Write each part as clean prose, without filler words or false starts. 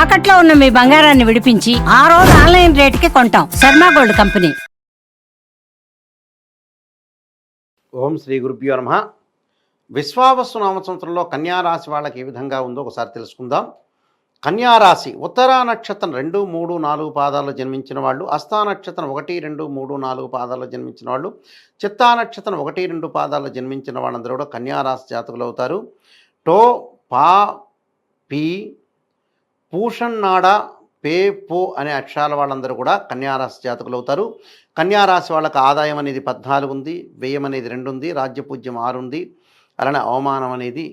తాకట్లో ఉన్న మీ బంగారాన్ని విడిపించి ఆ రోజు ఆన్లైన్ రేటుకి కొంటాం. Sharma gold company. ఓం శ్రీ గురుభ్యో నమః. విశ్వావసు నామ సంవత్సరంలో కన్యారాశి వాళ్ళకి ఏ విధంగా ఉందో ఒకసారి తెలుసుకుందాం. కన్యారాశి ఉత్తరా నక్షత్రం 2, 3, 4 పాదాల్లో జన్మించిన వాళ్ళు, హస్తా నక్షత్రం 1, 2, 3, 4 పాదాల్లో జన్మించిన వాళ్ళు, చిత్తా నక్షత్రం 1, 2 పాదాల్లో జన్మించిన వాళ్ళందరూ కూడా కన్యారాశి జాతకులు అవుతారు. టో, పా, పీ, పూషణ్, పే, పో అనే అక్షరాల వాళ్ళందరూ కూడా కన్యారాశి జాతకులు అవుతారు. కన్యారాశి వాళ్ళకి ఆదాయం అనేది 14 ఉంది, వ్యయం అనేది 2 ఉంది, రాజ్యపూజ్యం 6 ఉంది, అలానే అవమానం అనేది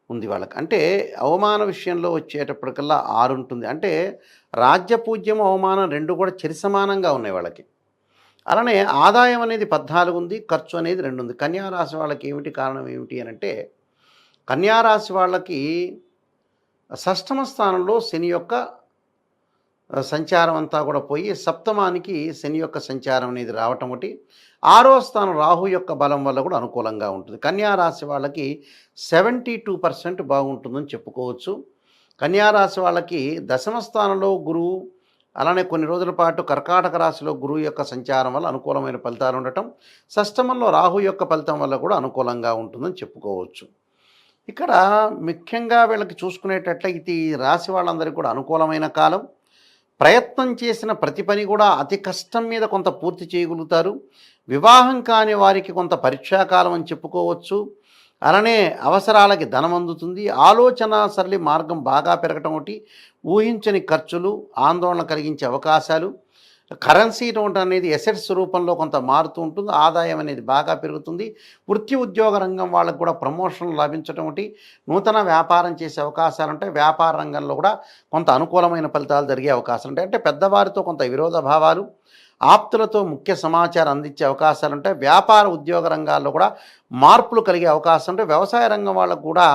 ఉంది వాళ్ళకి. అంటే అవమాన విషయంలో వచ్చేటప్పటికల్లా 6 ఉంటుంది. అంటే రాజ్యపూజ్యం అవమానం 2 కూడా సమానంగా ఉన్నాయి వాళ్ళకి. అలానే ఆదాయం అనేది 14 ఉంది, ఖర్చు అనేది 2 ఉంది. కన్యారాశి వాళ్ళకి ఏమిటి కారణం ఏమిటి అని అంటే, కన్యారాశి వాళ్ళకి షష్టమ స్థానంలో శని యొక్క సంచారం అంతా కూడా పోయి సప్తమానికి శని యొక్క సంచారం అనేది రావటం ఒకటి, 6వ స్థానం రాహు యొక్క బలం వల్ల కూడా అనుకూలంగా ఉంటుంది. కన్యారాశి వాళ్ళకి 72% బాగుంటుందని చెప్పుకోవచ్చు. కన్యారాశి వాళ్ళకి దశమ స్థానంలో గురువు, అలానే కొన్ని రోజుల పాటు కర్కాటక రాశిలో గురువు యొక్క సంచారం వల్ల అనుకూలమైన ఫలితాలు ఉండటం, షష్టమంలో రాహు యొక్క ఫలితం వల్ల కూడా అనుకూలంగా ఉంటుందని చెప్పుకోవచ్చు. ఇక్కడ ముఖ్యంగా వీళ్ళకి చూసుకునేటట్లయితే ఈ రాశి వాళ్ళందరికీ కూడా అనుకూలమైన కాలం. ప్రయత్నం చేసిన ప్రతి పని కూడా అతి కష్టం మీద కొంత పూర్తి చేయగలుగుతారు. వివాహం కాని వారికి కొంత పరీక్షాకాలం అని చెప్పుకోవచ్చు. అలానే అవసరాలకి ధనం అందుతుంది. ఆలోచన సరళి మార్గం బాగా పెరగటం ఒకటి, ఊహించని ఖర్చులు, ఆందోళన కలిగించే అవకాశాలు, కరెన్సీ నోట్ అనేది ఎసెట్స్ రూపంలో కొంత మారుతూ ఉంటుంది. ఆదాయం అనేది బాగా పెరుగుతుంది. వృత్తి ఉద్యోగ రంగం వాళ్ళకు కూడా ప్రమోషన్లు లభించడం ఒకటి, నూతన వ్యాపారం చేసే అవకాశాలు ఉంటాయి. వ్యాపార రంగంలో కూడా కొంత అనుకూలమైన ఫలితాలు జరిగే అవకాశాలు ఉంటాయి. అంటే పెద్దవారితో కొంత విరోధ భావాలు, ఆప్తులతో ముఖ్య సమాచారం అందించే అవకాశాలు ఉంటాయి. వ్యాపార ఉద్యోగ రంగాల్లో కూడా మార్పులు కలిగే అవకాశం ఉంటాయి. వ్యవసాయ రంగం వాళ్ళకు కూడా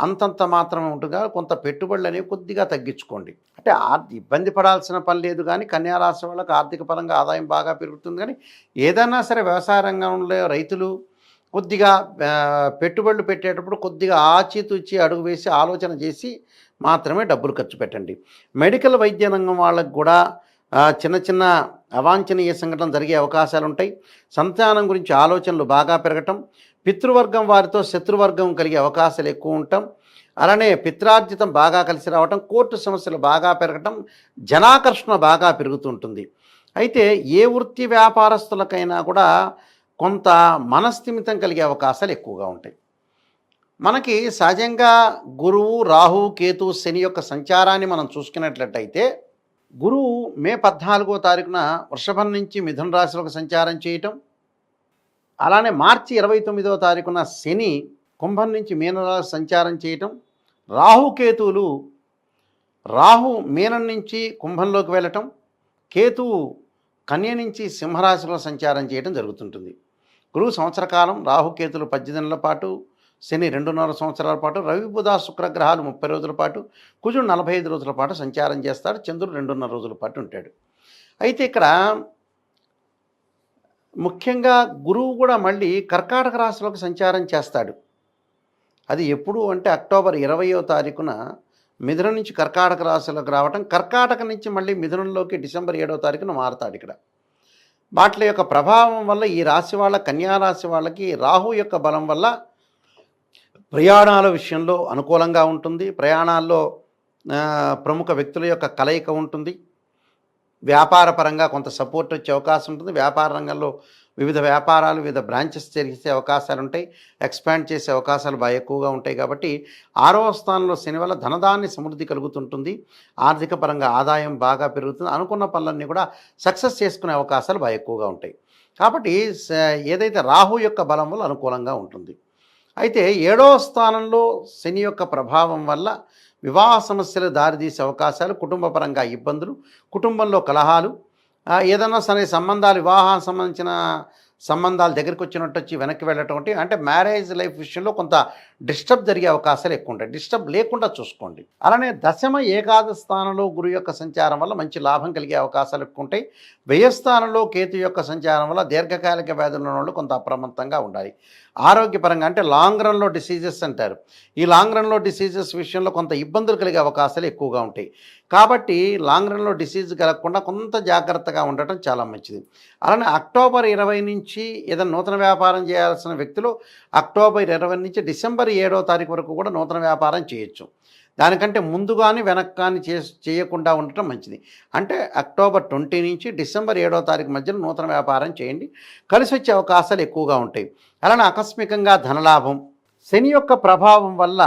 అంతంత మాత్రమే ఉంటుంది. కొంత పెట్టుబడులు అనేవి కొద్దిగా తగ్గించుకోండి. అంటే ఇబ్బంది పడాల్సిన పని లేదు, కానీ కన్యారాశి వాళ్ళకి ఆర్థిక పరంగా ఆదాయం బాగా పెరుగుతుంది. కానీ ఏదైనా సరే వ్యవసాయ రంగంలో రైతులు కొద్దిగా పెట్టుబడులు పెట్టేటప్పుడు కొద్దిగా ఆచితూచి అడుగు వేసి ఆలోచన చేసి మాత్రమే డబ్బులు ఖర్చు పెట్టండి. మెడికల్ వైద్య రంగం వాళ్ళకు కూడా చిన్న చిన్న అవాంఛనీయ సంఘటనలు జరిగే అవకాశాలు ఉంటాయి. సంతానం గురించి ఆలోచనలు బాగా పెరగటం, పితృవర్గం వారితో శత్రువర్గం కలిగే అవకాశాలు ఎక్కువ ఉండటం, అలానే పిత్రార్జితం బాగా కలిసి రావటం, కోర్టు సమస్యలు బాగా పెరగటం, జనాకర్షణ బాగా పెరుగుతుంటుంది. అయితే ఏ వృత్తి వ్యాపారస్తులకైనా కూడా కొంత మనస్థిమితం కలిగే అవకాశాలు ఎక్కువగా ఉంటాయి. మనకి సహజంగా గురువు, రాహు, కేతు, శని యొక్క సంచారాన్ని మనం చూసుకున్నట్లయితే, గురువు మే 14వ తారీఖున వృషభం నుంచి మిథున రాశిలోకి సంచారం చేయటం, అలానే మార్చి 29వ తారీఖున శని కుంభం నుంచి మీనరాశి సంచారం చేయటం, రాహుకేతువులు రాహు మీనం నుంచి కుంభంలోకి వెళ్ళటం, కేతువు కన్య నుంచి సింహరాశిలో సంచారం చేయడం జరుగుతుంటుంది. గురువు సంవత్సర కాలం, రాహుకేతులు 18 నెలల పాటు, శని 2.5 సంవత్సరాల పాటు, రవి బుధ శుక్రగ్రహాలు 30 రోజుల పాటు, కుజుడు 45 రోజుల పాటు సంచారం చేస్తాడు, చంద్రుడు 2.5 రోజుల పాటు ఉంటాడు. అయితే ఇక్కడ ముఖ్యంగా గురువు కూడా మళ్ళీ కర్కాటక రాశిలోకి సంచారం చేస్తాడు. అది ఎప్పుడు అంటే అక్టోబర్ 20వ తారీఖున మిథునం నుంచి కర్కాటక రాశిలోకి రావటం, కర్కాటక నుంచి మళ్ళీ మిథునంలోకి డిసెంబర్ 7వ తారీఖున మారతాడు. ఇక్కడ వాటి యొక్క ప్రభావం వల్ల ఈ రాశి వాళ్ళ, కన్యారాశి వాళ్ళకి రాహు యొక్క బలం వల్ల ప్రయాణాల విషయంలో అనుకూలంగా ఉంటుంది. ప్రయాణాల్లో ప్రముఖ వ్యక్తుల యొక్క కలయిక ఉంటుంది. వ్యాపార పరంగా కొంత సపోర్ట్ వచ్చే అవకాశం ఉంటుంది. వ్యాపార రంగంలో వివిధ వ్యాపారాలు, వివిధ బ్రాంచెస్ చేసే అవకాశాలు ఉంటాయి. ఎక్స్పాండ్ చేసే అవకాశాలు బాగా ఎక్కువగా ఉంటాయి. కాబట్టి 6వ స్థానంలో శని వల్ల ధనధాన్య సమృద్ధి కలుగుతుంటుంది. ఆర్థిక పరంగా ఆదాయం బాగా పెరుగుతుంది. అనుకున్న పనులన్నీ కూడా సక్సెస్ చేసుకునే అవకాశాలు బాగా ఎక్కువగా ఉంటాయి. కాబట్టి ఏదైతే రాహు యొక్క బలం వల్ల అనుకూలంగా ఉంటుంది. అయితే 7వ స్థానంలో శని యొక్క ప్రభావం వల్ల వివాహ సమస్యలు దారితీసే అవకాశాలు, కుటుంబ పరంగా ఇబ్బందులు, కుటుంబంలో కలహాలు, ఏదైనా సరే సంబంధాలు, వివాహానికి సంబంధించిన సంబంధాలు దగ్గరికి వచ్చినట్టు వచ్చి వెనక్కి వెళ్ళటం అంటే మ్యారేజ్ లైఫ్ విషయంలో కొంత డిస్టర్బ్ జరిగే అవకాశాలు ఎక్కువ ఉంటాయి. డిస్టర్బ్ లేకుండా చూసుకోండి. అలానే దశమ ఏకాదశ స్థానంలో గురు యొక్క సంచారం వల్ల మంచి లాభం కలిగే అవకాశాలు ఎక్కువ ఉంటాయి. వ్యయస్థానంలో కేతు యొక్క సంచారం వల్ల దీర్ఘకాలిక వ్యాధులు ఉన్న వాళ్ళు కొంత అప్రమత్తంగా ఉండాలి. ఆరోగ్యపరంగా అంటే లాంగ్ రన్లో డిసీజెస్ అంటారు. ఈ లాంగ్ రన్లో డిసీజెస్ విషయంలో కొంత ఇబ్బందులు కలిగే అవకాశాలు ఎక్కువగా ఉంటాయి. కాబట్టి లాంగ్ రన్లో డిసీజ్ కలగకుండా కొంత జాగ్రత్తగా ఉండటం చాలా మంచిది. అలానే అక్టోబర్ 20 నుంచి ఏదైనా నూతన వ్యాపారం చేయాల్సిన వ్యక్తులు అక్టోబర్ 20 నుంచి డిసెంబర్ 7వ తారీఖు వరకు కూడా నూతన వ్యాపారం చేయొచ్చు. దానికంటే ముందు కానీ వెనక్కి కానీ చేయకుండా ఉండటం మంచిది. అంటే అక్టోబర్ 20 నుంచి డిసెంబర్ 7వ తారీఖు మధ్యలో నూతన వ్యాపారం చేయండి. కలిసి వచ్చే అవకాశాలు ఎక్కువగా ఉంటాయి. అలానే ఆకస్మికంగా ధనలాభం, శని యొక్క ప్రభావం వల్ల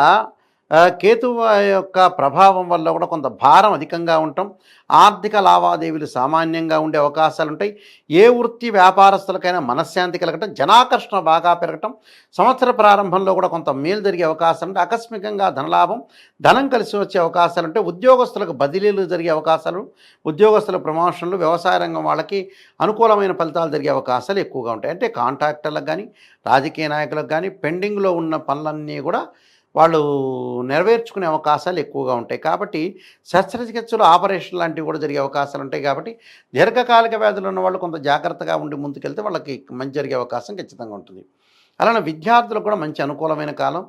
కేతు యొక్క ప్రభావం వల్ల కూడా కొంత భారం అధికంగా ఉండటం, ఆర్థిక లావాదేవీలు సామాన్యంగా ఉండే అవకాశాలు ఉంటాయి. ఏ వృత్తి వ్యాపారస్తులకైనా మనశ్శాంతి కలగటం, జనాకర్షణ బాగా పెరగటం, సంవత్సర ప్రారంభంలో కూడా కొంత మేలు జరిగే అవకాశం ఉంటే ఆకస్మికంగా ధనలాభం, ధనం కలిసి వచ్చే అవకాశాలు ఉంటే ఉద్యోగస్తులకు బదిలీలు జరిగే అవకాశాలు, ఉద్యోగస్తుల ప్రమోషన్లు, వ్యవసాయ రంగం వాళ్ళకి అనుకూలమైన ఫలితాలు జరిగే అవకాశాలు ఎక్కువగా ఉంటాయి. అంటే కాంట్రాక్టర్లకు కానీ రాజకీయ నాయకులకు కానీ పెండింగ్లో ఉన్న పనులన్నీ కూడా వాళ్ళు నెరవేర్చుకునే అవకాశాలు ఎక్కువగా ఉంటాయి. కాబట్టి శస్త్రచికిత్సలు, ఆపరేషన్ లాంటివి కూడా జరిగే అవకాశాలు ఉంటాయి. కాబట్టి దీర్ఘకాలిక వ్యాధులు ఉన్న వాళ్ళు కొంత జాగ్రత్తగా ఉండి ముందుకెళ్తే వాళ్ళకి మంచి జరిగే అవకాశం ఖచ్చితంగా ఉంటుంది. అలానే విద్యార్థులకు కూడా మంచి అనుకూలమైన కాలం.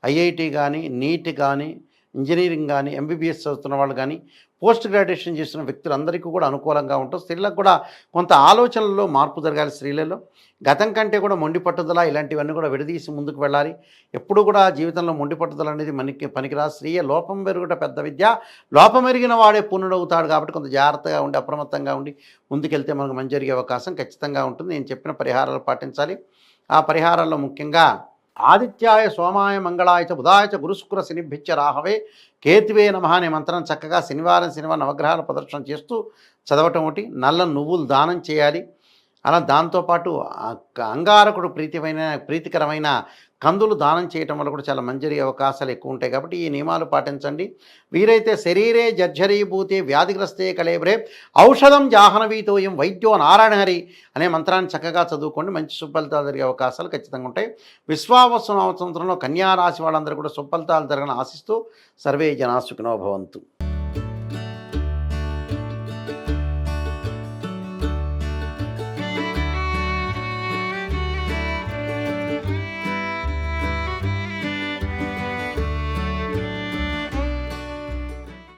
ఐఐటి కానీ, నీట్ కానీ, ఇంజనీరింగ్ కానీ, ఎంబీబీఎస్ చదువుతున్న వాళ్ళు కానీ, పోస్ట్ గ్రాడ్యుయేషన్ చేస్తున్న వ్యక్తులందరికీ కూడా అనుకూలంగా ఉంటుంది. స్త్రీలకు కూడా కొంత ఆలోచనల్లో మార్పు జరగాలి. స్త్రీలలో గతం కంటే కూడా మొండి పట్టుదల ఇలాంటివన్నీ కూడా విడదీసి ముందుకు వెళ్ళాలి. ఎప్పుడు కూడా జీవితంలో మొండి పట్టుదల అనేది మనకి పనికిరాదు. స్త్రీయ లోపం పెరుగుట పెద్ద విద్య, లోపం ఎరిగిన వాడే పూర్ణుడవుతాడు. కాబట్టి కొంత జాగ్రత్తగా ఉండి అప్రమత్తంగా ఉండి ముందుకెళ్తే మనకు మంచి జరిగే అవకాశం ఖచ్చితంగా ఉంటుంది. నేను చెప్పిన పరిహారాలు పాటించాలి. ఆ పరిహారాల్లో ముఖ్యంగా ఆదిత్యాయ సోమాయ మంగళాయ చ బుధాయ చ గురుశుక్ర శనిభ్యచ్చ రాహవే కేతువే నమః అనే మంత్రం చక్కగా శనివారం నవగ్రహాల ప్రదర్శన చేస్తూ చదవటం ఒకటి. నల్ల నువ్వులు దానం చేయాలి. అలా దాంతోపాటు అంగారకుడు ప్రీతికరమైన కందులు దానం చేయటం వల్ల కూడా చాలా మంచి జరిగే అవకాశాలు ఎక్కువ ఉంటాయి. కాబట్టి ఈ నియమాలు పాటించండి. వీరైతే శరీరే జర్జరీభూతే వ్యాధిగ్రస్తే కళేబ్రే ఔషధం జాహ్నవీతోయం వైద్యో నారాయణహరి అనే మంత్రాన్ని చక్కగా చదువుకోండి. మంచి సుఫలితాలు జరిగే అవకాశాలు ఖచ్చితంగా ఉంటాయి. విశ్వావసు సంవత్సరంలో కన్యారాశి వాళ్ళందరూ కూడా సుఫలితాలు జరగని ఆశిస్తూ సర్వే జనా సుఖినో భవంతు.